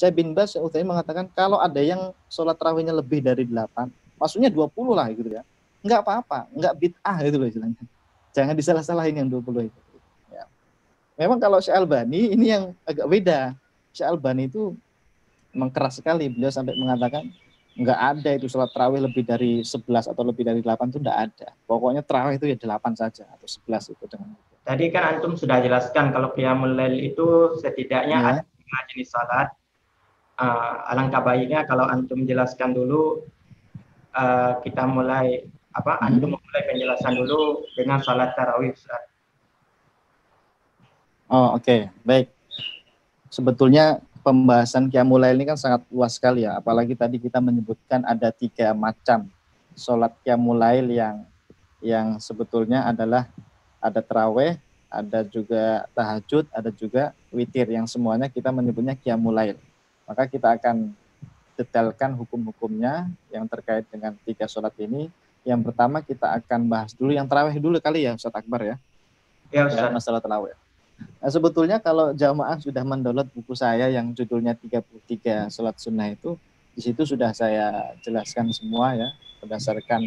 Syekh bin Baz, Syekh Utsaimin mengatakan kalau ada yang sholat tarawihnya lebih dari 8, maksudnya 20 lah gitu ya, nggak apa-apa, nggak bid'ah gitu loh istilahnya. Jangan disalah-salahin yang 20 itu. Ya. Memang kalau Syekh Albani ini yang agak beda. Syekh Albani itu memang keras sekali, beliau sampai mengatakan nggak ada itu sholat tarawih lebih dari 11 atau lebih dari 8 itu nggak ada. Pokoknya tarawih itu ya 8 saja atau 11 itu dengan itu. Tadi kan antum sudah jelaskan kalau qiyamul lail itu setidaknya Ya. ada 5 jenis salat. Alangkah baiknya kalau antum jelaskan dulu, kita mulai antum mulai penjelasan dulu dengan salat tarawih. Oh, oke. Baik. Sebetulnya pembahasan qiyamul lail ini kan sangat luas sekali ya, apalagi tadi kita menyebutkan ada 3 macam sholat qiyamul lail yang sebetulnya adalah ada tarawih, ada juga tahajud, ada juga witir, yang semuanya kita menyebutnya qiyamul lail. Maka kita akan detailkan hukum-hukumnya yang terkait dengan 3 sholat ini. Yang pertama kita akan bahas dulu yang tarawih dulu kali ya Ustaz Akbar ya. Ya Ustaz. Ya, masalah tarawih. Nah, sebetulnya kalau jamaah sudah mendownload buku saya yang judulnya 33 sholat sunnah itu, di situ sudah saya jelaskan semua ya, berdasarkan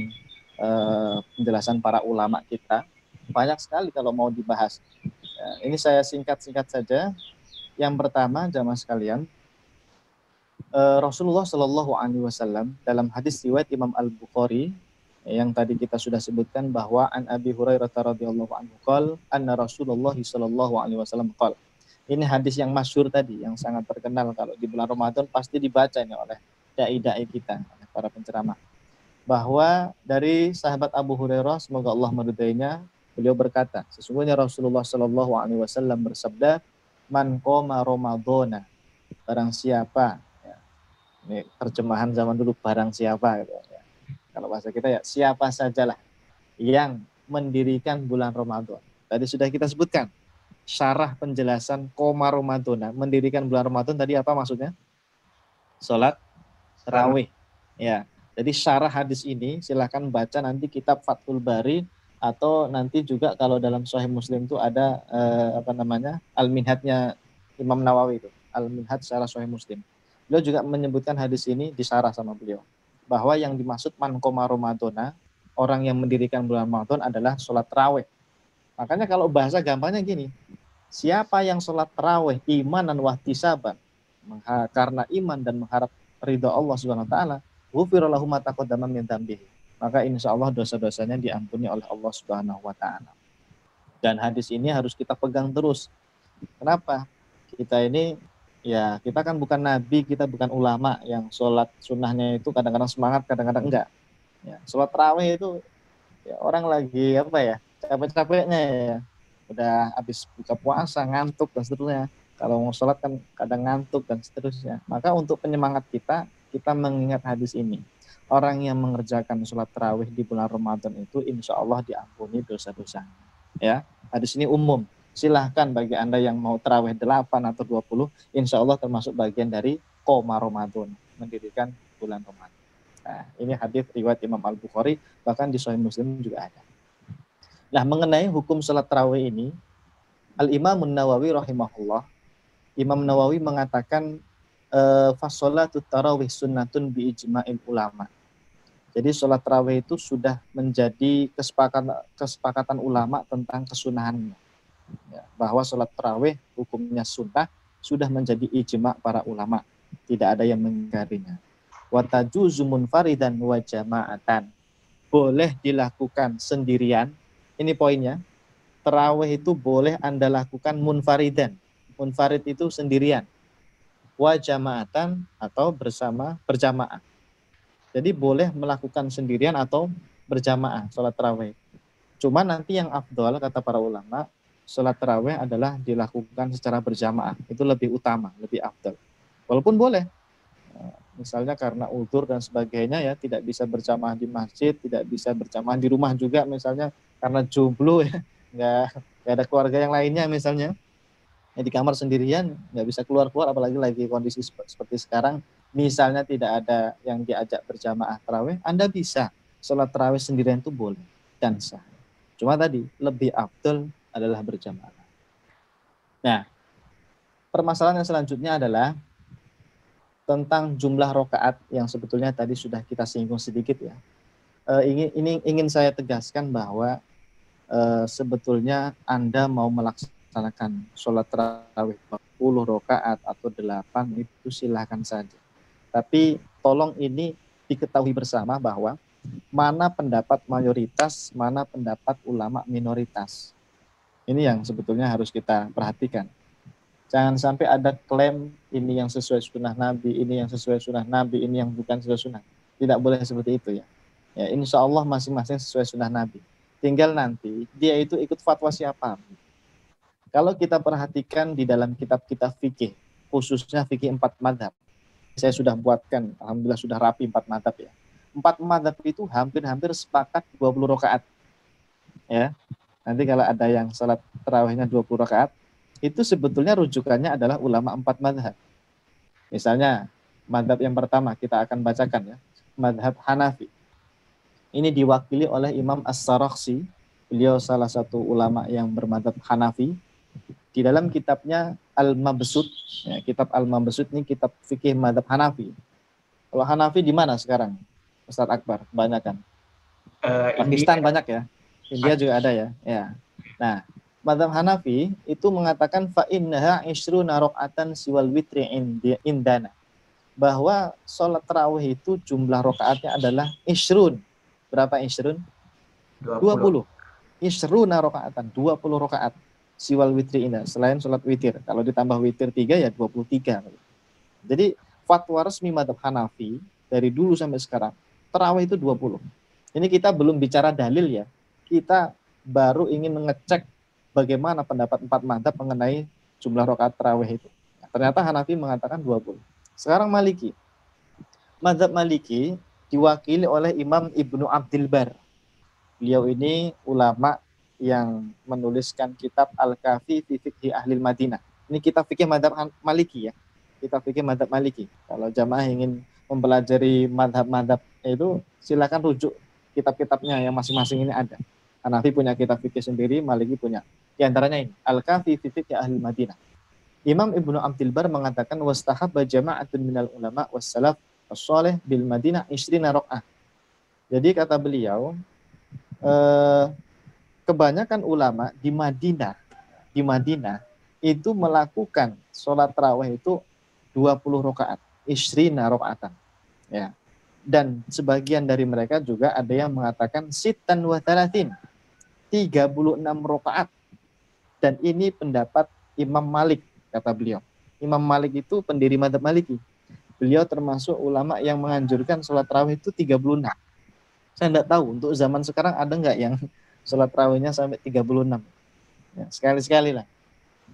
penjelasan para ulama kita. Banyak sekali kalau mau dibahas. Ya, ini saya singkat-singkat saja. Yang pertama, jamaah sekalian, Rasulullah Shallallahu Alaihi Wasallam dalam hadis riwayat Imam Al Bukhari yang tadi kita sudah sebutkan bahwa an Abi Hurairah radhiyallahu anhu qol anna Rasulullah sallallahu alaihi wasallam qol. Ini hadis yang masyhur tadi, yang sangat terkenal kalau di bulan Ramadan pasti dibaca ini oleh dai-dai kita, oleh para penceramah. Bahwa dari sahabat Abu Hurairah, semoga Allah meridainya, beliau berkata, sesungguhnya Rasulullah sallallahu alaihi wasallam bersabda, man qoma ramadhana, barang siapa, ya, ini terjemahan zaman dulu, barang siapa gitu ya. Kalau bahasa kita ya siapa sajalah yang mendirikan bulan Ramadan. Tadi sudah kita sebutkan syarah penjelasan koma Ramadana, mendirikan bulan Ramadan tadi apa maksudnya? Sholat tarawih. Ya. Jadi syarah hadis ini silahkan baca nanti kitab Fathul Bari, atau nanti juga kalau dalam Sahih Muslim itu ada Al-Minhajnya Imam Nawawi itu, Al-Minhaj syarah Sahih Muslim. Beliau juga menyebutkan hadis ini disyarah sama beliau, bahwa yang dimaksud man qoma Ramadana, orang yang mendirikan bulan Ramadan adalah sholat tarawih. Makanya kalau bahasa gampangnya gini, siapa yang sholat tarawih iman dan wahtisaban, karena iman dan mengharap ridha Allah Subhanahu wa taala, ghufira lahu ma taqaddama min dzambihi, maka insya Allah dosa-dosanya diampuni oleh Allah Subhanahu wa taala. Dan hadis ini harus kita pegang terus. Kenapa? Kita ini ya, kita kan bukan nabi, kita bukan ulama yang sholat sunnahnya itu kadang-kadang semangat, kadang-kadang enggak. Ya, sholat tarawih itu ya orang lagi capek-capeknya ya, udah habis buka puasa, ngantuk dan seterusnya. Kalau mau sholat kan kadang ngantuk dan seterusnya. Maka untuk penyemangat kita mengingat hadis ini. Orang yang mengerjakan sholat tarawih di bulan Ramadan itu insya Allah diampuni dosa-dosanya. Ya, hadis ini umum. Silahkan bagi Anda yang mau tarawih 8 atau 20, insya Allah termasuk bagian dari qoma Ramadan, mendirikan bulan Ramadan. Nah, ini hadis riwayat Imam Al-Bukhari, bahkan di Sahih Muslim juga ada. Nah, mengenai hukum salat tarawih ini, Al-Imam Nawawi rahimahullah, Imam Nawawi mengatakan fasolatut tarawih sunnatun bi ijma'il ulama. Jadi salat tarawih itu sudah menjadi kesepakatan ulama tentang kesunahannya. Ya, bahwa salat tarawih hukumnya sunnah sudah menjadi ijma' para ulama, tidak ada yang mengingkarinya. Wa tajuzu munfaridan wa jama'atan, boleh dilakukan sendirian. Ini poinnya, tarawih itu boleh Anda lakukan munfaridan. Munfarid itu sendirian. Wa jama'atan atau berjamaah. Jadi boleh melakukan sendirian atau berjamaah salat tarawih. Cuma nanti yang afdal kata para ulama, salat tarawih adalah dilakukan secara berjamaah. Itu lebih utama, lebih afdal. Walaupun boleh, misalnya karena uzur dan sebagainya ya, tidak bisa berjamaah di masjid, tidak bisa berjamaah di rumah juga, misalnya karena jomblo ya, nggak ada keluarga yang lainnya misalnya, ya di kamar sendirian, nggak bisa keluar-keluar, apalagi lagi kondisi seperti sekarang, misalnya tidak ada yang diajak berjamaah tarawih, Anda bisa sholat tarawih sendirian, itu boleh dan sah. Cuma tadi lebih afdal adalah berjamaah. Nah, permasalahan yang selanjutnya adalah tentang jumlah rakaat yang sebetulnya tadi sudah kita singgung sedikit ya. Ingin saya tegaskan bahwa sebetulnya Anda mau melaksanakan sholat tarawih 40 rakaat atau 8 itu silahkan saja. Tapi tolong ini diketahui bersama bahwa mana pendapat mayoritas, mana pendapat ulama minoritas. Ini yang sebetulnya harus kita perhatikan. Jangan sampai ada klaim ini yang sesuai sunnah Nabi, ini yang sesuai sunnah Nabi, ini yang bukan sesuai sunnah. Tidak boleh seperti itu ya. Ya, insya Allah masing-masing sesuai sunnah Nabi. Tinggal nanti dia itu ikut fatwa siapa. Kalau kita perhatikan di dalam kitab-kitab fikih, khususnya fikih 4 madhab, saya sudah buatkan, alhamdulillah sudah rapi 4 madhab ya. 4 madhab itu hampir-hampir sepakat 20 rakaat. Ya, nanti kalau ada yang salat tarawihnya 20 rakaat, itu sebetulnya rujukannya adalah ulama 4 madhab. Misalnya, madhab yang pertama kita akan bacakan ya, madhab Hanafi. Ini diwakili oleh Imam As-Sarakhsi, beliau salah satu ulama yang bermadhab Hanafi. Di dalam kitabnya Al-Mabsut, ya, kitab Al-Mabsut ini kitab fikih madhab Hanafi. Kalau Hanafi di mana sekarang, Ustadz Akbar? Banyak kan? Pakistan India. banyak ya, India juga ada ya. Ya. Nah, madhab Hanafi itu mengatakan fa innaha ishruna rakaatan siwal witri indana, bahwa sholat tarawih itu jumlah rakaatnya adalah ishrun. Berapa ishrun? 20. Ishruna rakaatan, 20 rakaat. Siwal witri indana, selain sholat witir. Kalau ditambah witir 3 ya 23. Jadi fatwa resmi madhab Hanafi dari dulu sampai sekarang, tarawih itu 20. Ini kita belum bicara dalil ya. Kita baru ingin mengecek bagaimana pendapat 4 madhab mengenai jumlah rakaat tarawih itu. Ternyata Hanafi mengatakan 20. Sekarang Maliki. Madhab Maliki diwakili oleh Imam Ibnu Abdil Bar. Beliau ini ulama yang menuliskan kitab Al-Kafi fi Fiqhi Ahlil Madinah. Ini kitab fikih madhab Maliki ya. Kitab fikih madhab Maliki. Kalau jamaah ingin mempelajari madhab-madhab itu, silakan rujuk kitab-kitabnya yang masing-masing ini ada. Hanafi punya kitab fikih sendiri, Maliki punya. Di antaranya ini, Al-Kafi fi Fiqhi Ahlil Madinah. Imam Ibnu Abdil Bar mengatakan wastahabba jama'atun minal ulama wassalaf as-salih bil Madinah 20 rakaat. Jadi kata beliau, kebanyakan ulama di Madinah itu melakukan sholat tarawih itu 20 rakaat, 20 rakaatan. Ya. Dan sebagian dari mereka juga ada yang mengatakan sitan wa talatin, 36 rakaat. Dan ini pendapat Imam Malik, kata beliau. Imam Malik itu pendiri madhab Maliki. Beliau termasuk ulama yang menganjurkan sholat tarawih itu 36. Saya tidak tahu untuk zaman sekarang ada nggak yang sholat tarawihnya sampai 36. Ya, sekali-sekali lah.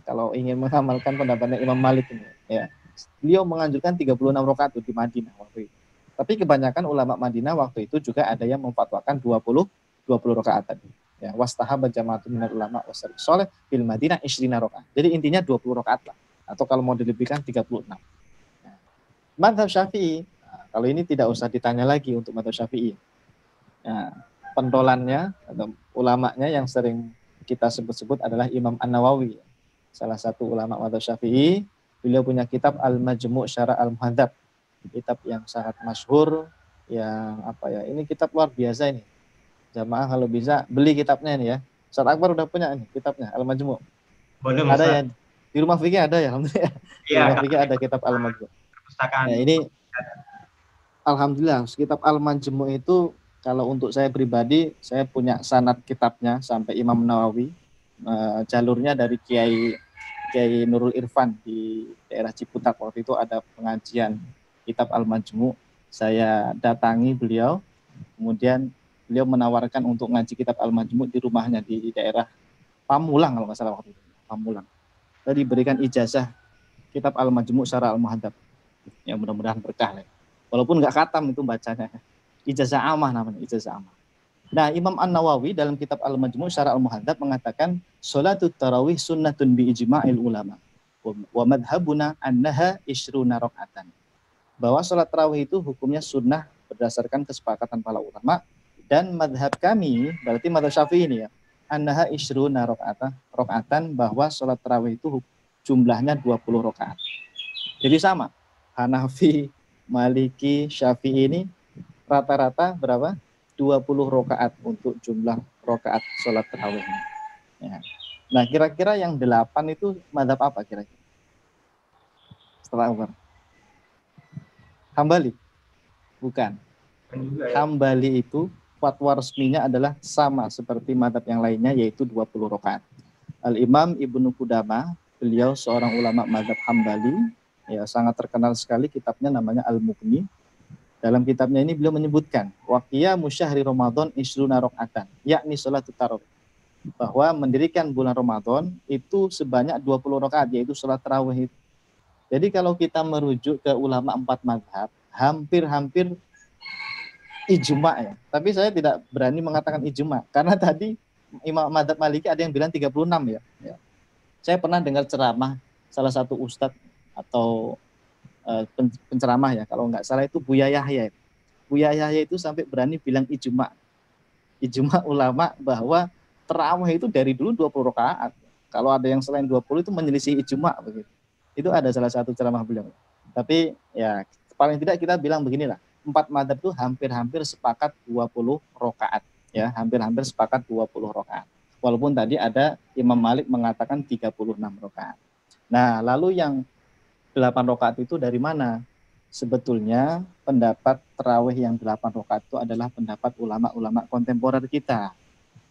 Kalau ingin mengamalkan pendapatnya Imam Malik ini, ya. Beliau menganjurkan 36 rakaat di Madinah waktu itu. Tapi kebanyakan ulama Madinah waktu itu juga ada yang memfatwakan 20 rakaat tadi. Ya, wastahaba jama'atun minal ulama wassalaf sholih bil Madinah 20 rakaat. Jadi intinya 20 rakaat lah. Atau kalau mau dilebihkan 36. Nah, madhab Syafi'i, kalau ini tidak usah ditanya lagi untuk madhab Syafi'i. Nah, pentolannya atau ulamanya yang sering kita sebut-sebut adalah Imam An-Nawawi, salah satu ulama madhab Syafi'i. Beliau punya kitab Al-Majmu' Syara' Al-Muhadzab, kitab yang sangat masyhur, yang apa ya, ini kitab luar biasa ini. Jamaah kalau bisa beli kitabnya ini ya. Ustaz Akbar udah punya ini kitabnya Al-Majmu'. Belum, ada Ustaz. ya di rumah fikih ada ya, alhamdulillah. Di Iya, rumah fikih ada kitab Al-Majmu'. perpustakaan. Nah, ini alhamdulillah kitab Al-Majmu' itu kalau untuk saya pribadi, saya punya sanad kitabnya sampai Imam Nawawi. Jalurnya dari Kiai Nurul Irfan di daerah Ciputat. Waktu itu ada pengajian kitab Al-Majmu'. Saya datangi beliau, kemudian beliau menawarkan untuk ngaji kitab Al-Majmu' di rumahnya di daerah Pamulang kalau nggak salah waktu itu. Pamulang. Tadi diberikan ijazah kitab Al-Majmu' Syara' Al-Muhadzab. Ya mudah-mudahan berkah lah. Walaupun nggak khatam itu bacanya. Ijazah amah namanya, ijazah amah. Nah, Imam An-Nawawi dalam kitab Al-Majmu' Syara' Al-Muhadzab mengatakan salatut tarawih sunnatun bi ijma'il ulama wa madhabuna annaha 20 rakaatan. Bahwa salat tarawih itu hukumnya sunnah berdasarkan kesepakatan para ulama, dan madhab kami, berarti madhab Syafi'i ini ya, annaha 20 rakaatan, bahwa salat tarawih itu jumlahnya 20 rakaat. Jadi sama. Hanafi, Maliki, Syafi'i ini rata-rata berapa? 20 rakaat untuk jumlah rakaat sholat tarawih. Ya. Nah, kira-kira yang 8 itu mazhab apa kira-kira? Setelah Umar. Hambali? Bukan. Kan juga ya. Hambali itu fatwa resminya adalah sama seperti mazhab yang lainnya, yaitu 20 rakaat. Al-Imam Ibnu Qudamah, beliau seorang ulama mazhab Hambali, ya sangat terkenal sekali, kitabnya namanya Al-Mughni. Dalam kitabnya ini beliau menyebutkan waqiyamu syahri Ramadan isruna rakaatan, yakni salatut tarawih, bahwa mendirikan bulan Ramadan itu sebanyak 20 rakaat, yaitu salat tarawih. Jadi kalau kita merujuk ke ulama 4 mazhab, hampir-hampir ijma ya. Tapi saya tidak berani mengatakan ijma karena tadi Imam Madzhab Maliki ada yang bilang 36 ya. Saya pernah dengar ceramah salah satu ustadz atau penceramah ya, kalau nggak salah itu Buya Yahya. Buya Yahya itu sampai berani bilang ijma ulama bahwa tarawih itu dari dulu 20 rakaat. Kalau ada yang selain 20 itu menyelisih ijma begitu. Itu ada salah satu ceramah beliau. Tapi ya paling tidak kita bilang beginilah, 4 mazhab itu hampir-hampir sepakat 20 rakaat ya, hampir-hampir sepakat 20 rakaat. Walaupun tadi ada Imam Malik mengatakan 36 rakaat. Nah, lalu yang 8 rakaat itu dari mana? Sebetulnya pendapat tarawih yang 8 rakaat itu adalah pendapat ulama-ulama kontemporer kita.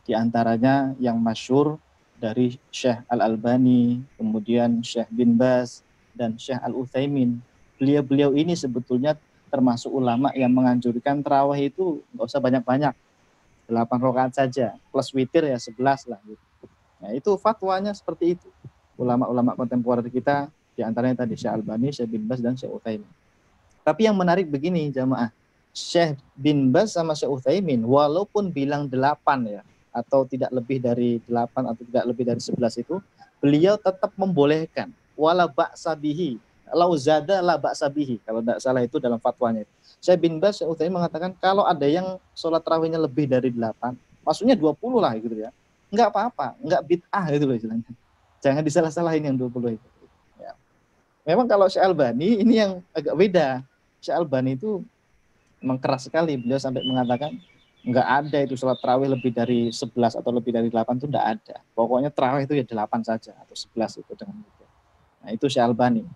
Di antaranya yang masyhur dari Syekh Al-Albani, kemudian Syekh bin Baz, dan Syekh Al-Utsaimin. Beliau-beliau ini sebetulnya termasuk ulama yang menganjurkan tarawih itu nggak usah banyak-banyak, 8 rakaat saja, plus witir ya 11 lah. Gitu. Nah, itu fatwanya seperti itu. Ulama-ulama kontemporer kita, di antaranya tadi Syekh Al-Albani, Syekh bin Baz, dan Syekh Utsaimin. Tapi yang menarik begini jamaah, Syekh bin Baz sama Syekh Utsaimin walaupun bilang 8 ya, atau tidak lebih dari 8 atau tidak lebih dari 11 itu, beliau tetap membolehkan wala ba'sa bihi, lau zada la ba'sa bihi, kalau tidak salah itu dalam fatwanya. Syekh bin Baz, Syekh Utsaimin mengatakan kalau ada yang sholat tarawihnya lebih dari 8, maksudnya 20 lah gitu ya, enggak apa-apa, enggak bid'ah gitu loh istilahnya. Jangan disalah-salahin yang 20 itu. Ya. Memang kalau Syekh Albani ini yang agak beda. Syekh Albani itu memang keras sekali, beliau sampai mengatakan nggak ada itu sholat tarawih lebih dari 11 atau lebih dari 8 itu nggak ada. Pokoknya tarawih itu ya 8 saja atau 11 itu dengan itu. Nah, itu Syekh Albani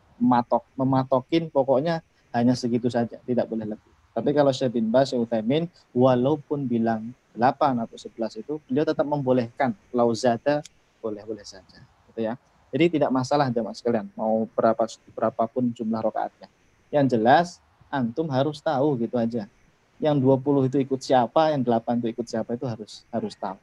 mematokin pokoknya hanya segitu saja, tidak boleh lebih. Tapi kalau Syekh bin Baz, Syekh Utsaimin walaupun bilang 8 atau 11 itu, beliau tetap membolehkan lauzada, boleh-boleh saja, gitu ya. Jadi tidak masalah jamaah sekalian mau berapapun jumlah rakaatnya. Yang jelas antum harus tahu gitu aja. Yang 20 itu ikut siapa, yang 8 itu ikut siapa, itu harus tahu.